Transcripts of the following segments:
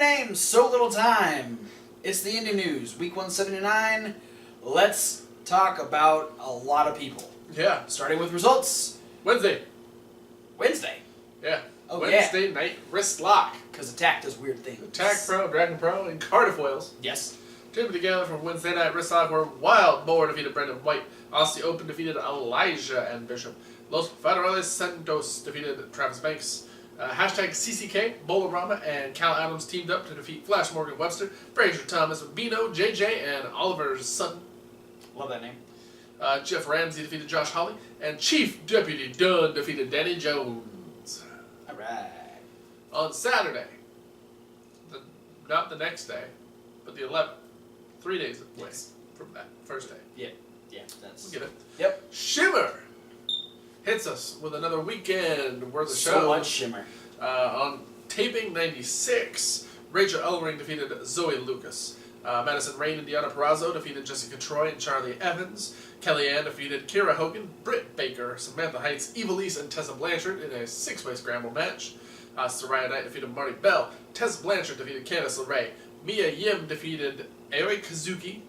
names, so little time. It's the indie news, week 179. Let's talk about a lot of people. Yeah. Starting with results. Wednesday. Yeah. Yeah. Oh, Wednesday night wrist lock. Because Attack does weird things. Attack Pro, Dragon Pro, and Cardiff Wales. Yes. Teaming together for Wednesday night wrist lock where Wild Boar defeated Brendan White. Aussie Open defeated Elijah and Bishop. Los Federales Santos defeated Travis Banks. Hashtag CCK, Bolorama, and Cal Adams teamed up to defeat Flash Morgan Webster, Fraser Thomas, Bino, JJ, and Oliver Sutton. Love that name. Jeff Ramsey defeated Josh Hawley, and Chief Deputy Dunn defeated Danny Jones. Alright. On Saturday, not the next day, but the 11th, 3 days away from that first day. Yeah, that's... We'll get it. Yep. Shimmer hits us with another weekend worth of So show. much Shimmer. On taping 96, Rachel Ellering defeated Zoe Lucas. Madison Rain and Deanna Perrazzo defeated Jessica Troy and Charlie Evans. Kellyanne defeated Kira Hogan, Britt Baker, Samantha Heights, Evilise, and Tessa Blanchard in a 6-way scramble match. Soraya Knight defeated Marty Bell. Tessa Blanchard defeated Candice LeRae. Mia Yim defeated Aoi Kazuki.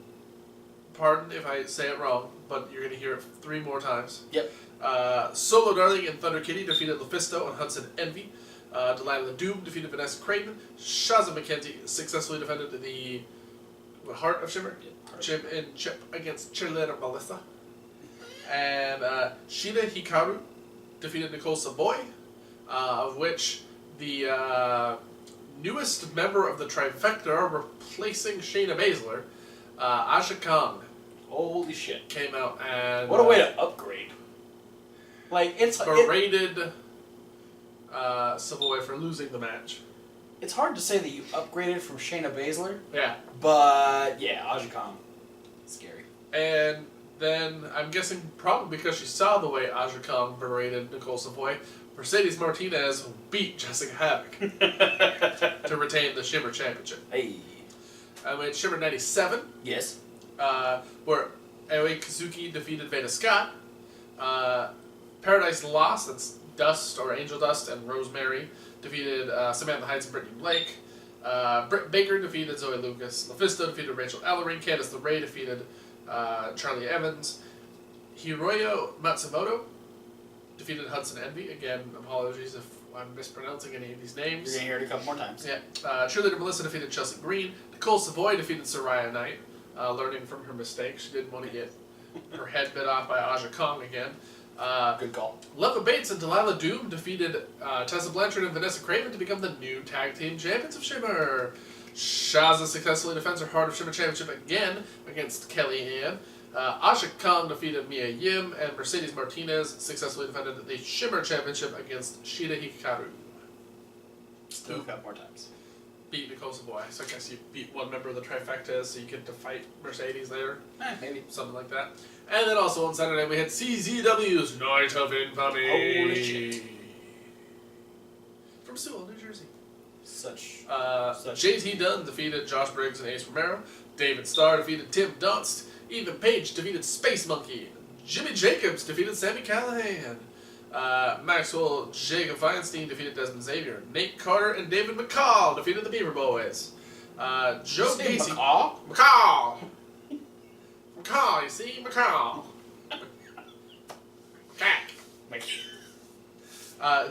Pardon if I say it wrong, but you're going to hear it 3 more times. Yep. Solo Darling and Thunder Kitty defeated LuFisto and Hudson Envy. Delilah Doom defeated Vanessa Craven. Shaza McKenzie successfully defended the Heart of Shimmer. Chip against cheerleader Melissa. And Shida Hikaru defeated Nicole Savoy, of which the newest member of the Trifecta, replacing Shayna Baszler, Asha Kong. Holy shit. Came out and... What a way to upgrade. Like, it's... berated Savoy for losing the match. It's hard to say that you upgraded from Shayna Baszler. Yeah. But, yeah, Aja Kong. Scary. And then, I'm guessing probably because she saw the way Aja Kong berated Nicole Savoy, Mercedes Martinez beat Jessica Havoc to retain the Shimmer Championship. Hey. I went Shimmer 97. Yes. Where Aoi Kazuki defeated Veda Scott. Paradise Lost, that's Dust or Angel Dust, and Rosemary defeated Samantha Heights and Brittany Blake. Britt Baker defeated Zoe Lucas. LuFisto defeated Rachel Ellering. Candice LeRae defeated Charlie Evans. Hiroyo Matsumoto defeated Hudson Envy. Again, apologies if I'm mispronouncing any of these names. You're going to hear it a couple more times. Yeah. Cheerleader Melissa defeated Chelsea Green. Nicole Savoy defeated Soraya Knight, learning from her mistake. She didn't want to get her head bit off by Aja Kong again. Good call. Leva Bates and Delilah Doom defeated Tessa Blanchard and Vanessa Craven to become the new tag team champions of Shimmer. Shaza successfully defends her Heart of Shimmer championship again against Kellyanne. Asha Kong defeated Mia Yim, and Mercedes Martinez successfully defended the Shimmer championship against Shida Hikaru. Still a couple more times. Beat Nicole Savoy, so I guess you beat one member of the Trifecta, so you get to fight Mercedes later. Maybe. Something like that. And then also on Saturday we had CZW's Night of Infamy. Holy shit. From Sewell, New Jersey. Such. JT Dunn defeated Josh Briggs and Ace Romero. David Starr defeated Tim Dunst. Ethan Page defeated Space Monkey. Jimmy Jacobs defeated Sammy Callahan. Maxwell Jacob Feinstein defeated Desmond Xavier. Nate Carter and David McCall defeated the Beaver Boys. Joe Gacy. McCall? McCall! McCall, you see? McCall.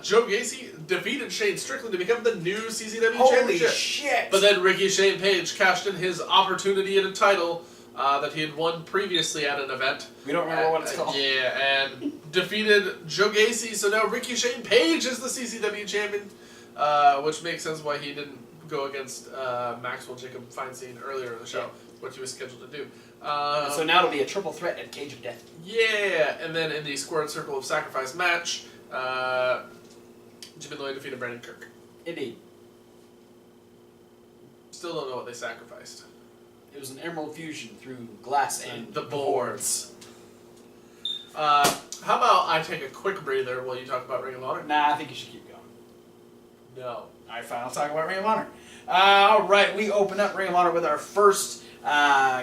Joe Gacy defeated Shane Strickland to become the new CZW Championship. Holy shit! But then Ricky Shane Page cashed in his opportunity at a title that he had won previously at an event. We don't remember what it's called. Yeah, and defeated Joe Gacy, so now Ricky Shane Page is the CZW champion, which makes sense why he didn't go against Maxwell Jacob Feinstein earlier in the show, which he was scheduled to do. So now it'll be a triple threat at Cage of Death. Yeah, and then in the Squared Circle of Sacrifice match, Jimmy Lloyd defeated Brandon Kirk. Indeed. Still don't know what they sacrificed. It was an emerald fusion through glass and the boards. How about I take a quick breather while you talk about Ring of Honor? Nah, I think you should keep going. No. Alright, fine. I'll talk about Ring of Honor. Alright, we open up Ring of Honor with our first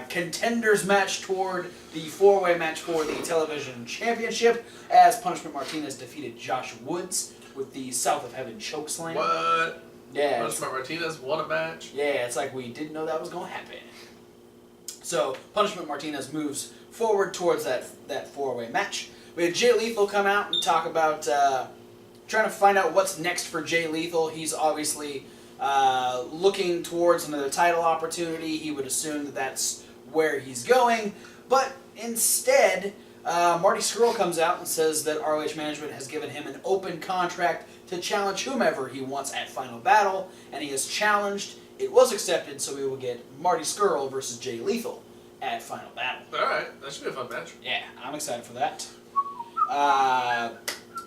contenders match toward the 4-way match for the television championship, as Punishment Martinez defeated Josh Woods with the South of Heaven chokeslam. What? Yeah. Punishment Martinez won a match. Yeah, it's like we didn't know that was going to happen. So, Punishment Martinez moves forward towards that four-way match. We had Jay Lethal come out and talk about trying to find out what's next for Jay Lethal. He's obviously looking towards another title opportunity. He would assume that that's where he's going. But instead, Marty Scurll comes out and says that ROH Management has given him an open contract to challenge whomever he wants at Final Battle, and he has challenged. It was accepted, so we will get Marty Scurll versus Jay Lethal at Final Battle. Alright, that should be a fun match. Yeah, I'm excited for that.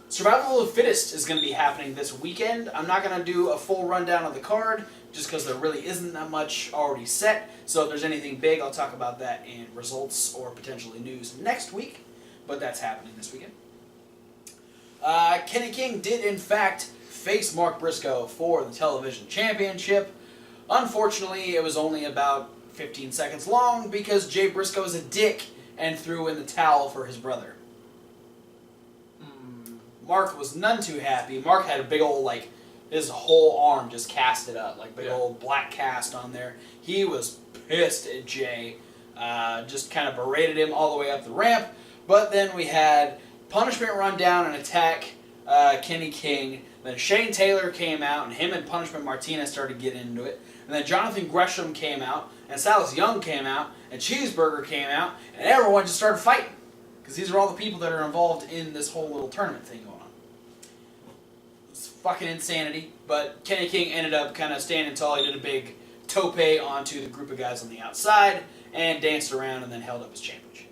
Survival of the Fittest is going to be happening this weekend. I'm not going to do a full rundown of the card, just because there really isn't that much already set. So if there's anything big, I'll talk about that in results or potentially news next week. But that's happening this weekend. Kenny King did, in fact, face Mark Briscoe for the television championship. Unfortunately, it was only about 15 seconds long because Jay Briscoe is a dick and threw in the towel for his brother. Mark was none too happy. Mark had a big old, his whole arm just casted up, big old black cast on there. He was pissed at Jay, just kind of berated him all the way up the ramp. But then we had Punishment run down and attack Kenny King. Then Shane Taylor came out, and him and Punishment Martinez started getting into it. And then Jonathan Gresham came out, and Silas Young came out, and Cheeseburger came out, and everyone just started fighting. Because these are all the people that are involved in this whole little tournament thing going on. It's fucking insanity, but Kenny King ended up kind of standing tall. He did a big tope onto the group of guys on the outside, and danced around, and then held up his championship.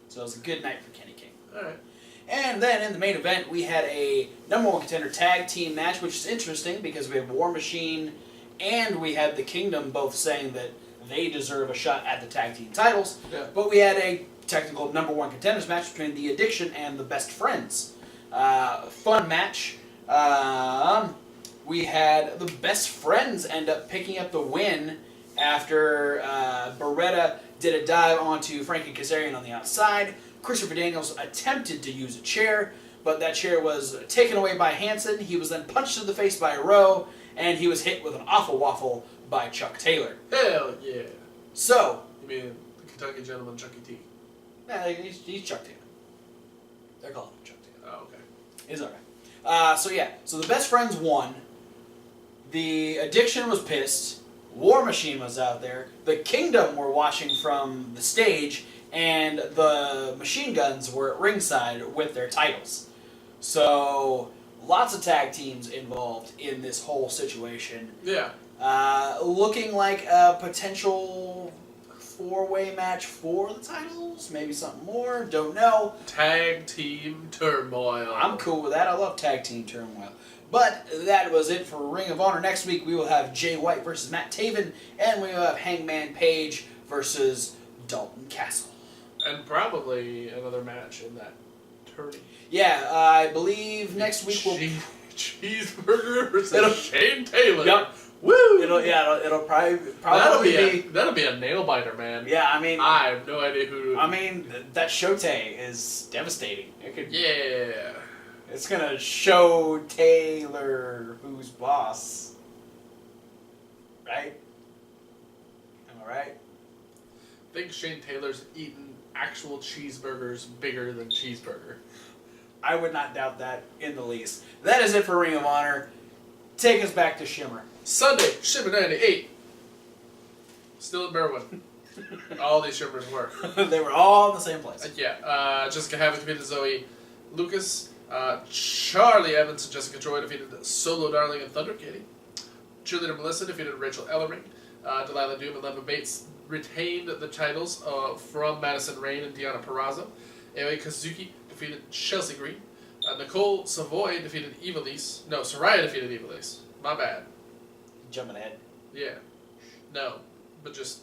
So it was a good night for Kenny King. Alright. And then in the main event, we had a number one contender tag team match, which is interesting because we have War Machine and we had the Kingdom both saying that they deserve a shot at the tag team titles. Yeah. But we had a technical number one contenders match between the Addiction and the Best Friends. Fun match. We had the Best Friends end up picking up the win after Beretta did a dive onto Frankie Kazarian on the outside. Christopher Daniels attempted to use a chair, but that chair was taken away by Hansen. He was then punched in the face by Rowe, and he was hit with an awful waffle by Chuck Taylor. Hell yeah. So... You mean the Kentucky Gentleman Chucky T? Nah, he's Chuck Taylor. They're calling him Chuck Taylor. Oh, okay. He's alright. So the Best Friends won. The Addiction was pissed. War Machine was out there. The Kingdom were watching from the stage, and the Machine Guns were at ringside with their titles. So, lots of tag teams involved in this whole situation. Yeah. Looking like a potential four-way match for the titles. Maybe something more. Don't know. Tag team turmoil. I'm cool with that. I love tag team turmoil. But that was it for Ring of Honor. Next week we will have Jay White versus Matt Taven, and we will have Hangman Page versus Dalton Castle. And probably another match in that tourney. Yeah, I believe next week we'll... Cheeseburger versus Shane Taylor. Yep. Woo! It'll probably be... That'll be a nail biter, man. Yeah, I mean... I have no idea who... that Shote is devastating. It could... Yeah. It's gonna show Taylor who's boss. Right? Am I right? I think Shane Taylor's eaten actual cheeseburgers bigger than Cheeseburger. I would not doubt that in the least. That is it for Ring of Honor. Take us back to Shimmer. Sunday, Shimmer 98. Still at Berwyn. All these Shimmers were. They were all in the same place. Jessica Havoc defeated Zoe Lucas. Charlie Evans and Jessica Joy defeated Solo Darling and Thunder Kitty. Cheerleader Melissa defeated Rachel Ellering. Delilah Doom and Leva Bates retained the titles from Madison Rain and Deanna Peraza. Aoi Kazuki defeated Chelsea Green. Nicole Savoy defeated Evilise. No, Soraya defeated Evilise. My bad. Jumping ahead. Yeah. No. But just...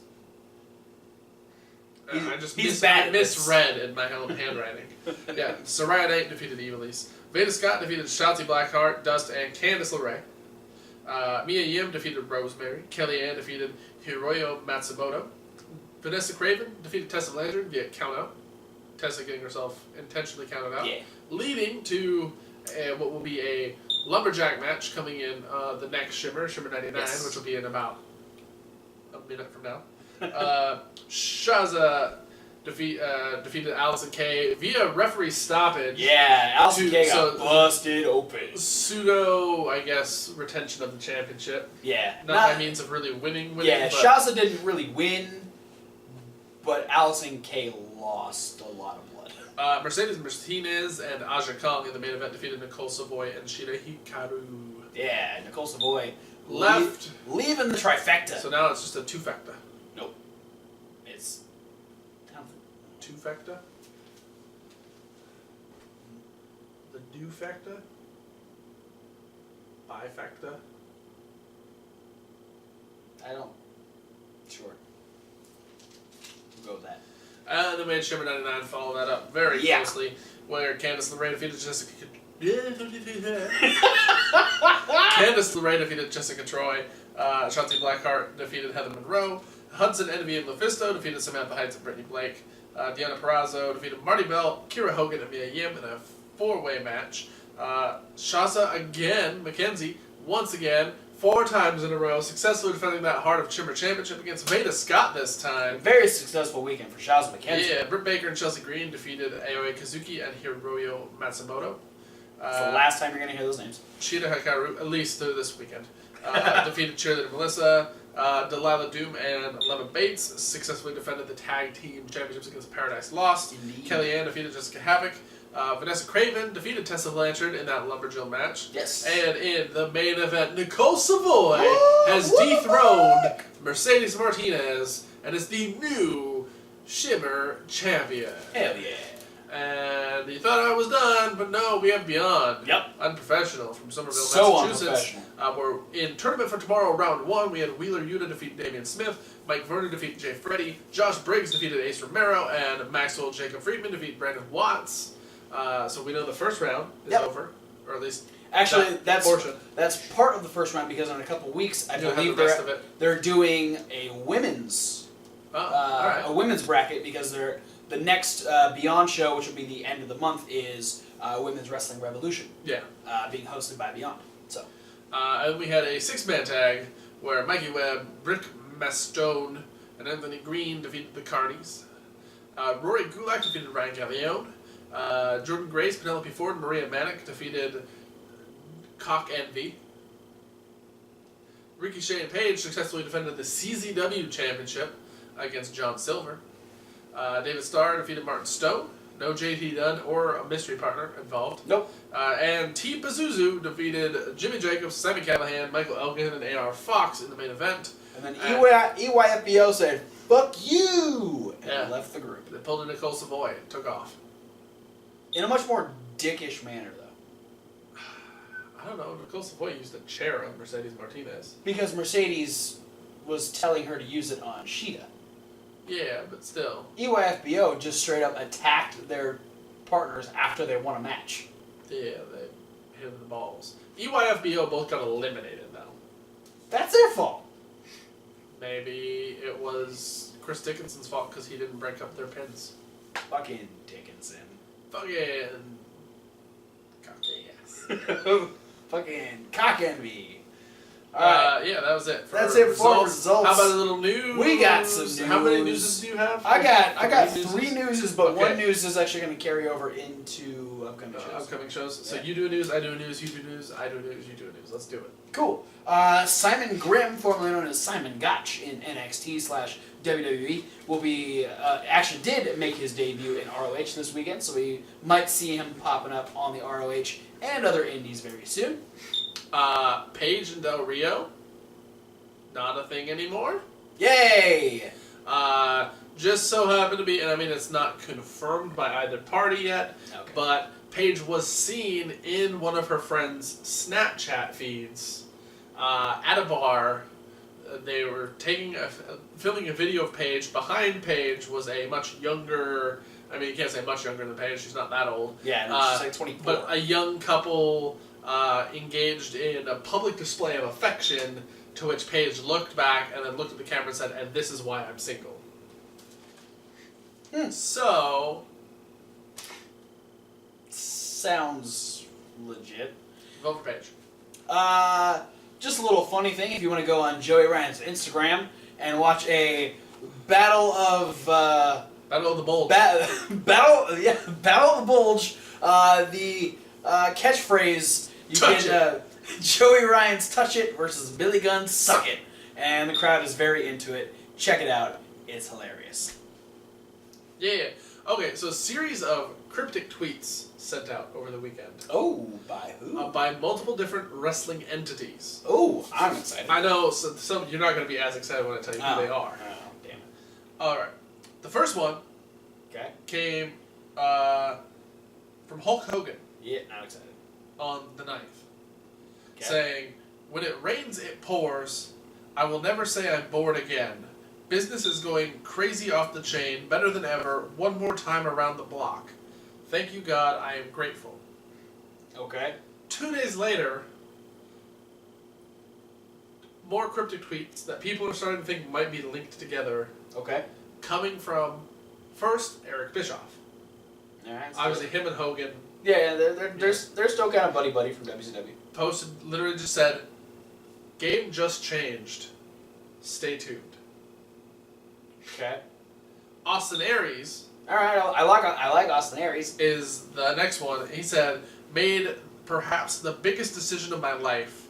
He's bad at misread in my own handwriting. Yeah, Soraya Knight defeated Evilise. Veda Scott defeated Shotzi Blackheart, Dust, and Candice LeRae. Mia Yim defeated Rosemary. Kellyanne defeated Hiroyo Matsumoto. Vanessa Craven defeated Tessa Blanchard via countout. Tessa getting herself intentionally counted out. Yeah. Leading to what will be a lumberjack match coming in the next Shimmer 99, Yes. which will be in about a minute from now. Shaza defeated Allison Kay via referee stoppage. Yeah, Allison Kay got so- busted open. Pseudo, I guess, retention of the championship. Yeah. Not by means of really winning. Yeah, but Shaza didn't really win, but Allison Kay lost a lot of blood. Mercedes Martinez and Aja Kong in the main event defeated Nicole Savoy and Shida Hikaru. Yeah, Nicole Savoy Left. leaving the trifecta. So now it's just a two-factor. Nope. It's Two-factor? The do-factor? Bi-factor? I don't. Sure. We'll go with that. And then we had Shimmer 99 follow that up very Yeah. closely, where Candice LeRae defeated Jessica. Candice LeRae defeated Jessica Troy. Shotzi Blackheart defeated Heather Monroe. Hudson Envy and Lufisto defeated Samantha Heights and Brittany Blake. Deanna Perrazzo defeated Marty Bell, Kira Hogan, and Mia Yim in a four-way match. Shasa again, Mackenzie, once again, 4 times in a row, successfully defending that Heart of Shimmer Championship against Veda Scott this time. Very successful weekend for Shaz McKenzie. Yeah, Britt Baker and Chelsea Green defeated Aoe Kazuki and Hiroyo Matsumoto. It's the last time you're going to hear those names. Shida Hikaru, at least through this weekend, defeated cheerleader Melissa. Delilah Doom and Leva Bates successfully defended the tag team championships against Paradise Lost. Indeed. Kellyanne defeated Jessica Havoc. Vanessa Craven defeated Tessa Blanchard in that Lumberjill match. Yes. And in the main event, Nicole Savoy Woo! has dethroned Mercedes Martinez and is the new Shimmer champion. Hell yeah. And you thought I was done, but no, we have Beyond. Yep. Unprofessional from Somerville, So Massachusetts. We're in tournament for tomorrow, round 1. We had Wheeler Yuta defeat Damian Smith, Mike Verner defeat Jay Freddy, Josh Briggs defeated Ace Romero, and Maxwell Jacob Friedman defeat Brandon Watts. So we know the first round is over, or at least Actually, that's portion. part of the first round because in a couple weeks, I You'll have believe the rest of it. they're doing a women's Alright. a women's bracket because the next Beyond show, which will be the end of the month, is Women's Wrestling Revolution, Yeah. being hosted by Beyond. So And we had a 6-man tag where Mikey Webb, Rick Mastone, and Anthony Green defeated the Carnies. Rory Gulak defeated Ryan Gallione. Jordan Grace, Penelope Ford, and Maria Manick defeated Cock Envy. Ricochet and Page successfully defended the CZW Championship against John Silver. David Starr defeated Martin Stone. No JT Dunn or a mystery partner involved. nope. And T. Pazuzu defeated Jimmy Jacobs, Sammy Callahan, Michael Elgin, and A.R. Fox in the main event. And then EYFBO said, "Fuck you," and left the group They pulled in Nicole Savoy and took off. in a much more dickish manner, though, I don't know, Nicole Savoy used a chair on Mercedes Martinez. because Mercedes was telling her to use it on Sheeta. Yeah, but still. EYFBO just straight up attacked their partners after they won a match. Yeah, they hit the balls. EYFBO both got eliminated, though. That's their fault. Maybe it was Chris Dickinson's fault because he didn't break up their pins. Fucking Dickinson. Fucking... Fucking cock envy. Yeah, that was it. That's it for results. How about a little news? We got some news. How many newses do you have? I got Three 3 newses? newses, but Okay. one news is actually going to carry over into upcoming shows. Upcoming shows. So Yeah. you do a news, I do a news, you do news, I do a news, you do a news. Let's do it. Cool. Simon Grimm, formerly known as Simon Gotch in NXT/WWE, will be actually did make his debut in ROH this weekend, so we might see him popping up on the ROH and other indies very soon. Paige and Del Rio, not a thing anymore. Yay! Just so happened to be, and I mean it's not confirmed by either party yet, Okay. but Paige was seen in one of her friends' Snapchat feeds at a bar. They were filming a video of Paige. Behind Paige was a much younger, I mean you can't say much younger than Paige, she's not that old. Yeah, no, she's like 24. But a young couple engaged in a public display of affection, to which Paige looked back and then looked at the camera and said, "And this is why I'm single." So... Sounds legit. Vote for Paige. Just a little funny thing. If you want to go on Joey Ryan's Instagram and watch a battle of Battle of the Bulge. Battle of the Bulge. The catchphrase you Touch can Joey Ryan's "Touch It" versus Billy Gunn's "Suck It," and the crowd is very into it. Check it out; it's hilarious. Yeah. Okay, so a series of cryptic tweets sent out over the weekend. Oh, by who? By multiple different wrestling entities. Oh, I'm excited. I know some you're not going to be as excited when I tell you who they are. Oh, damn it. All right. The first one Okay. came from Hulk Hogan Yeah, I'm excited. on the 9th, Okay. saying, "When it rains, it pours. I will never say I'm bored again. Business is going crazy off the chain, better than ever, one more time around the block. Thank you, God, I am grateful." Okay. 2 days later, more cryptic tweets that people are starting to think might be linked together, Okay. coming from, first, Eric Bischoff. All right. Obviously, him and Hogan Yeah, they're still kind of buddy from WCW. posted, literally just said, "Game just changed. Stay tuned." Okay. Austin Aries All right. I like Austin Aries. is the next one. He said, "Made perhaps the biggest decision of my life.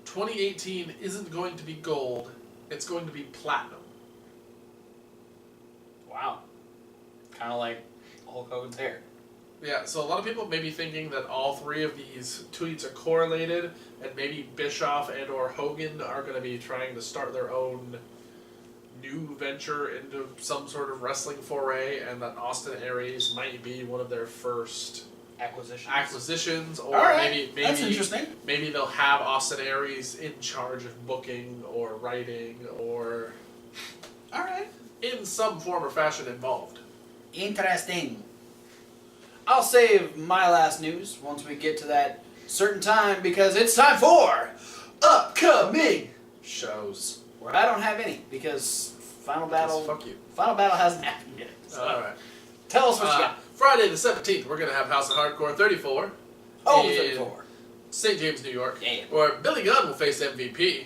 2018 isn't going to be gold. It's going to be platinum." Wow. Kind of like Hulk Hogan's hair. Yeah, so a lot of people may be thinking that all three of these tweets are correlated, and maybe Bischoff and or Hogan are going to be trying to start their own new venture into some sort of wrestling foray, and that Austin Aries might be one of their first acquisitions, or All right. maybe That's interesting. Maybe they'll have Austin Aries in charge of booking or writing or All right. in some form or fashion involved. Interesting. I'll save my last news once we get to that certain time because it's time for upcoming shows. Where I don't have any because Final Battle. Fuck you. Final Battle hasn't happened yet. So All right. tell us what you got. Friday the 17th, we're going to have House of Hardcore 34 Oh, in 34. St. James, New York, Yeah. where Billy Gunn will face MVP.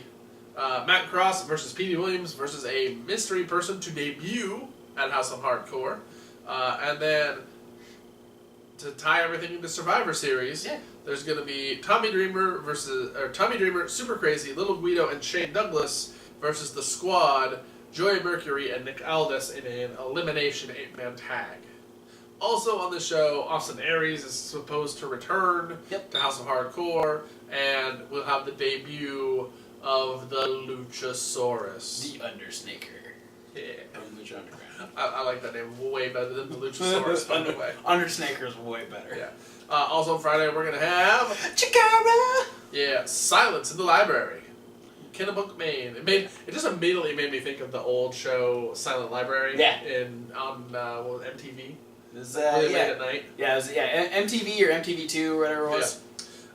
Matt Cross versus Petey Williams versus a mystery person to debut at House of Hardcore. And then to tie everything into Survivor Series, there's going to be Tommy Dreamer, Super Crazy, Little Guido, and Shane Douglas versus the Squad, Joey Mercury and Nick Aldis in an elimination 8-man tag. Also on the show, Austin Aries is supposed to return to House of Hardcore, and we'll have the debut of the Luchasaurus. The Undersnaker. Yeah. From Lucha Underground. I like that name way better than the Luchasaurus, by the way. Undersnaker's way better. Yeah. Also on Friday, we're going to have Chikara! Yeah, Silence in the Library. Kennebuck, Maine. It just immediately made me think of the old show Silent Library on MTV. Really late at night. Yeah, it was, MTV or MTV2 or whatever it was.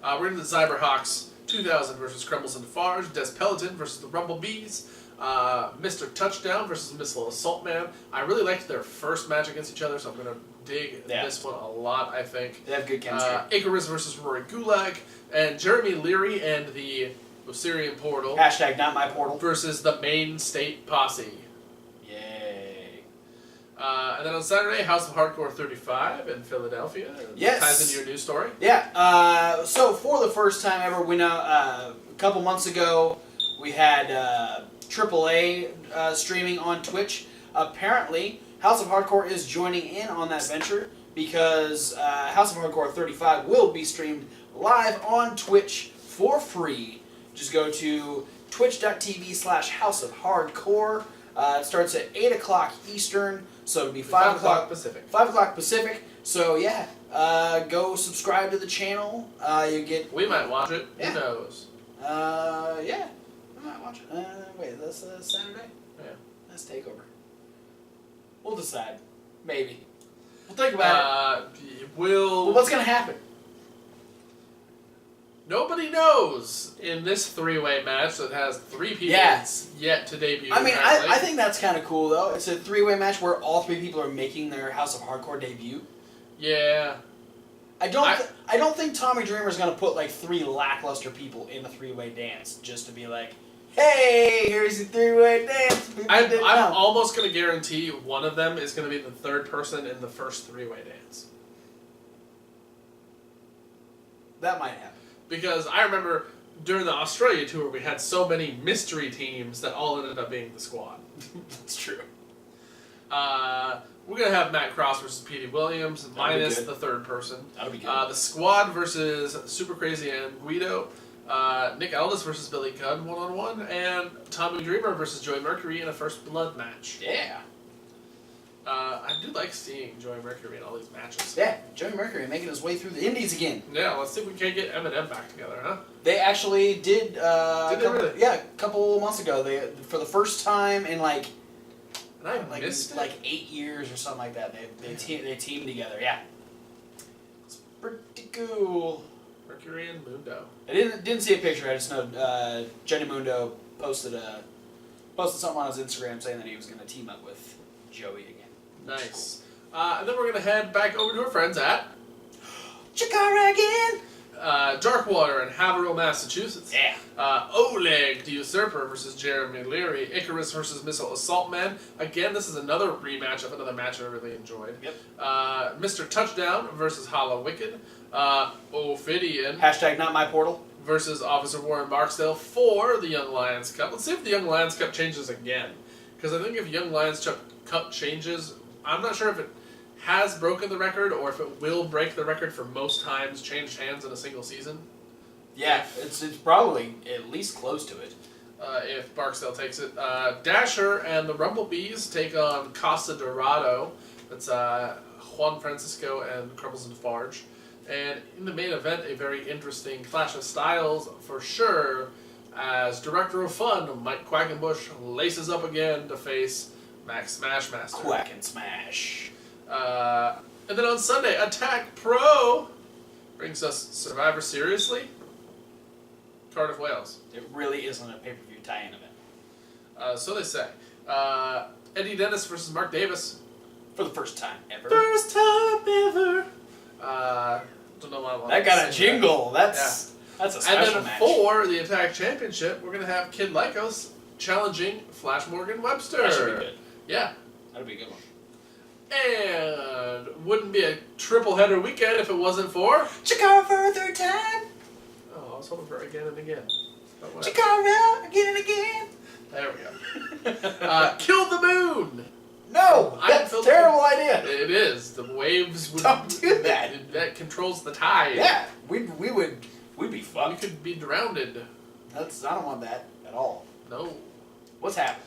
Yeah. We're into the Cyberhawks 2000 versus Crumbles and Farge, Des Peliton versus the Rumblebees, Mr. Touchdown versus Missile Assault Man. I really liked their first match against each other, so I'm going to dig this one a lot, I think. They have good chemistry. Icarus versus Rory Gulag, and Jeremy Leary and the Osirian Portal. Hashtag not my portal. Versus the Main State Posse. Yay. And then on Saturday, House of Hardcore 35 in Philadelphia. Yes. Ties into your news story. Yeah. So for the first time ever, we know a couple months ago we had AAA streaming on Twitch. Apparently, House of Hardcore is joining in on that venture because House of Hardcore 35 will be streamed live on Twitch for free. Just go to twitch.tv/House of Hardcore. It starts at 8 o'clock Eastern, so it'll be 5 o'clock Pacific. 5 o'clock Pacific. So yeah, go subscribe to the channel. You get. We might watch it. Yeah. Who knows? Yeah, I might watch it. Wait, that's Saturday. Yeah. That's Takeover. We'll decide. Maybe. We'll think about it. But what's gonna happen? Nobody knows in this three-way match that has three people yet to debut. I mean, I think that's kind of cool, though. It's a three-way match where all three people are making their House of Hardcore debut. Yeah. I don't think Tommy Dreamer's gonna put like 3 lackluster people in a 3-way dance just to be like, hey, here's a 3-way dance. I'm almost gonna guarantee one of them is gonna be the third person in the first 3-way dance. That might happen. Because I remember during the Australia tour, we had so many mystery teams that all ended up being the squad. That's true. We're going to have Matt Cross versus Petey Williams, minus the third person. That'll be good. The squad versus Super Crazy and Guido. Nick Aldis versus Billy Gunn 1-on-1. And Tommy Dreamer versus Joey Mercury in a first blood match. Yeah. I do like seeing Joey Mercury in all these matches. Yeah, Joey Mercury making his way through the Indies again. Yeah, let's see if we can't get Eminem back together, huh? They actually did. Did they really? Yeah, a couple months ago. They for the first time in like missed it? like 8 years or something like that. They teamed together. Yeah, it's pretty cool. Mercury and Mundo. I didn't see a picture. I just know Jenny Mundo posted something on his Instagram saying that he was going to team up with Joey again. Nice. And then we're going to head back over to our friends at Chikara again. Darkwater in Haverhill, Massachusetts. Yeah. Oleg the Usurper versus Jeremy Leary. Icarus versus Missile Assault Man. Again, this is another rematch of another match I really enjoyed. Yep. Mr. Touchdown versus Hollow Wicked. Ophidian. Hashtag not my portal. Versus Officer Warren Barksdale for the Young Lions Cup. Let's see if the Young Lions Cup changes again. Because I think if Young Lions Cup changes, I'm not sure if it has broken the record or if it will break the record for most times changed hands in a single season. Yeah, it's probably at least close to it. If Barksdale takes it. Dasher and the Rumblebees take on Casa Dorado. That's Juan Francisco and Crumbles and Farge. And in the main event, a very interesting clash of styles for sure, as Director of Fun, Mike Quackenbush, laces up again to face Max Smashmaster. Quack and smash. And then on Sunday, Attack Pro brings us Survivor Seriously, Cardiff, Wales. It really isn't a pay-per-view tie-in event. So they say. Eddie Dennis versus Mark Davis. For the first time ever. First time ever. Don't know why I want That to got a sing jingle. That's a special and then match. for the Attack Championship, we're going to have Kid Lycos challenging Flash Morgan Webster. That should be good. Yeah. That'll be a good one. And wouldn't be a triple header weekend if it wasn't for Chikara for a third time. Oh, I was hoping for again and again. But whatever. Chikara again and again. There we go. Kill the Moon. No, that's a terrible idea. It is. The waves would Don't do that. That controls the tide. Yeah, we'd be fucked. We could be drowned. I don't want that at all. No. What's happening?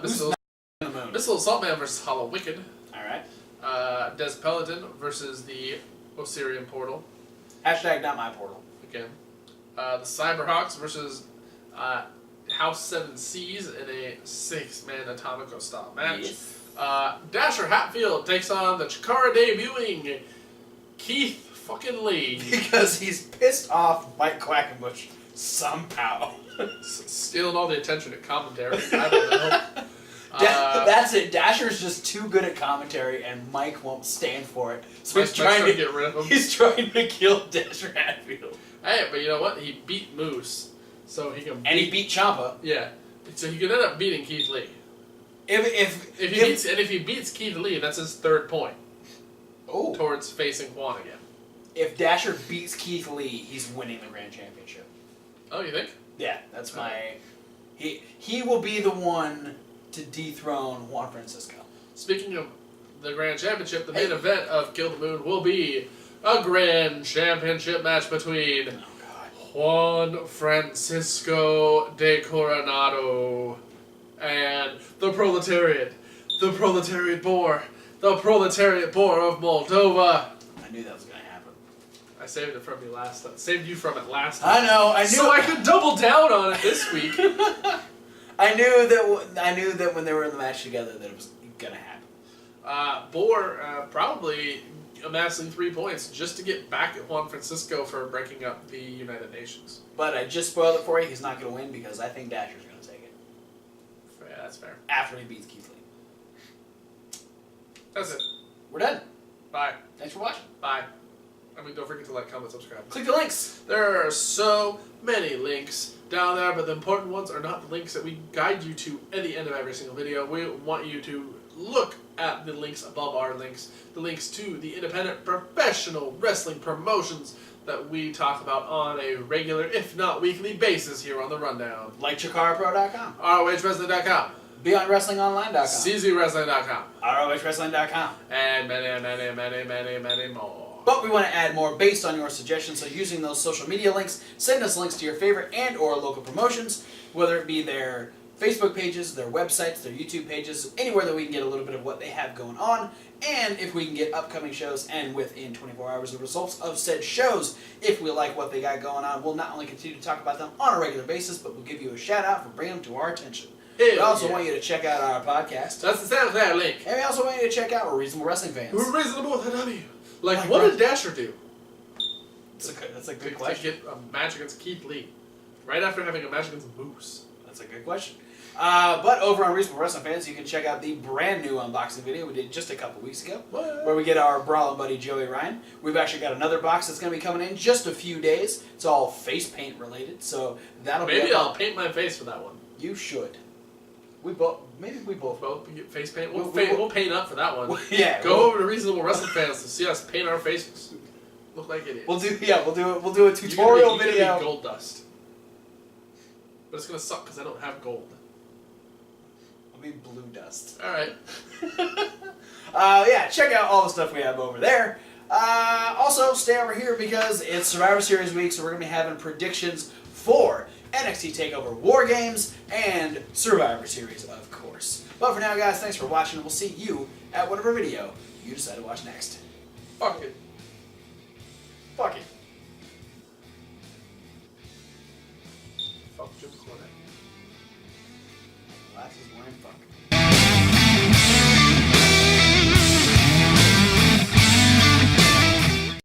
Missile In the moon. Assault Man versus Hollow Wicked. All right. Des Peloton versus the Osirian Portal. Hashtag not my portal. Again. The Cyberhawks versus House 7 Seas in a 6-man Atomico style match. Yes. Dasher Hatfield takes on the Chikara debuting Keith fucking Lee. Because he's pissed off Mike Quackenbush somehow. Stealing all the attention at commentary. I don't know. That's it. Dasher's just too good at commentary, and Mike won't stand for it. So Mike's trying to get rid of him. He's trying to kill Dasher Hatfield. Hey, but you know what? He beat Moose, so he can. And he beat Ciampa. Yeah, so he could end up beating Keith Lee. If he beats Keith Lee, that's his third point. Oh. Towards facing Quan again. If Dasher beats Keith Lee, he's winning the Grand Championship. Oh, you think? Yeah, that's my. He will be the one to dethrone Juan Francisco. Speaking of the Grand Championship, the main event of Kill the Moon will be a Grand Championship match between Juan Francisco de Coronado and the Proletariat Boar of Moldova. I knew that was going to happen. I saved it from you last time. Saved you from it last I time. know. I knew. So I could double down on it this week. I knew that when they were in the match together that it was going to happen. Boar probably amassing 3 points just to get back at Juan Francisco for breaking up the United Nations. But I just spoiled it for you. He's not going to win because I think Dasher's going to take it. Yeah, that's fair. After he beats Keith Lee. That's it. We're done. Bye. Thanks for watching. Bye. don't forget to like, comment, subscribe. Click the links. There are so many links down there, but the important ones are not the links that we guide you to at the end of every single video. We want you to look at the links above our links, the links to the independent professional wrestling promotions that we talk about on a regular, if not weekly, basis here on the Rundown. Like ChikaraPro.com. ROHWrestling.com. BeyondWrestlingOnline.com. CZWrestling.com. ROHWrestling.com. And many more. But we want to add more based on your suggestions, so using those social media links, send us links to your favorite and or local promotions, whether it be their Facebook pages, their websites, their YouTube pages, anywhere that we can get a little bit of what they have going on, and if we can get upcoming shows and within 24 hours the results of said shows. If we like what they got going on, we'll not only continue to talk about them on a regular basis, but we'll give you a shout out for bringing them to our attention. We also want you to check out our podcast. That's the SoundCloud link. And we also want you to check out We're Reasonable Wrestling Fans. We're reasonable with a W. Like what did Dasher do? That's a good question. To get a match against Keith Lee. Right after having a match against Moose. That's a good question. But over on Reasonable Wrestling Fans, you can check out the brand new unboxing video we did just a couple weeks ago, where we get our brawling buddy Joey Ryan. We've actually got another box that's going to be coming in just a few days. It's all face paint related, so that'll be. Maybe I'll paint my face for that one. You should. Maybe we both. Well, we get face paint. We'll paint up for that one. Yeah. Go over to Reasonable Wrestling Fans to see us paint our faces. Look like idiots. We'll do a tutorial video. You're gonna be gold dust. But it's gonna suck because I don't have gold. I'll be blue dust. Alright. Yeah, check out all the stuff we have over there. Also, stay over here because it's Survivor Series week, so we're going to be having predictions for NXT TakeOver War Games and Survivor Series, of course. But for now, guys, thanks for watching, and we'll see you at whatever video you decide to watch next. Fuck it. Fuck it. Fuck Jim Cornette. Glasses wearing fuck.